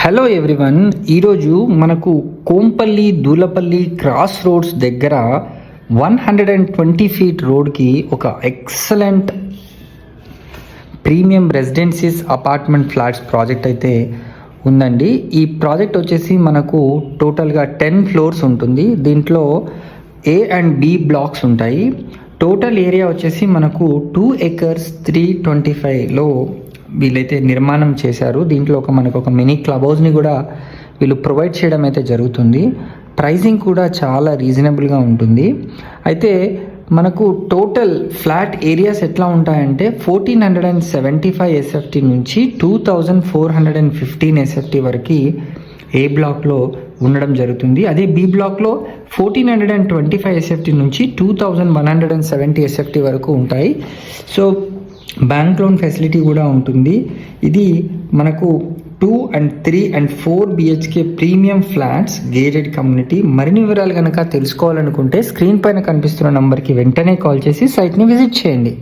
Hello everyone, ఈరోజు మనకు Kompally Dulapalli cross roads దగ్గర 120 ఫీట్ రోడ్కి ఒక excellent premium residencies apartment flats project అయితే ఉందండి. ఈ ప్రాజెక్ట్ వచ్చేసి మనకు టోటల్గా 10 ఫ్లోర్స్ ఉంటుంది. దీంట్లో A అండ్ B బ్లాక్స్ ఉంటాయి. టోటల్ ఏరియా వచ్చేసి మనకు 2 acres 325లో వీళ్ళైతే నిర్మాణం చేశారు. దీంట్లో మనకు ఒక మినీ క్లబ్ హౌస్ని కూడా వీళ్ళు ప్రొవైడ్ చేయడం అయితే జరుగుతుంది. ప్రైసింగ్ కూడా చాలా రీజనబుల్గా ఉంటుంది. అయితే మనకు టోటల్ ఫ్లాట్ ఏరియాస్ ఎట్లా ఉంటాయంటే 1475 SFT నుంచి 2415 SFT వరకు ఏ బ్లాక్లో ఉండడం జరుగుతుంది. అదే బి బ్లాక్లో 1425 SFT నుంచి 2170 SFT వరకు ఉంటాయి. సో బ్యాంక్ లోన్ ఫెసిలిటీ కూడా ఉంటుంది. ఇది మనకు 2 and 3 and 4 BHK premium flats gated community. మరిన్ని వివరాలు కనుక తెలుసుకోవాలనుకుంటే స్క్రీన్ పైన కనిపిస్తున్న నంబర్కి వెంటనే కాల్ చేసి సైట్ని విజిట్ చేయండి.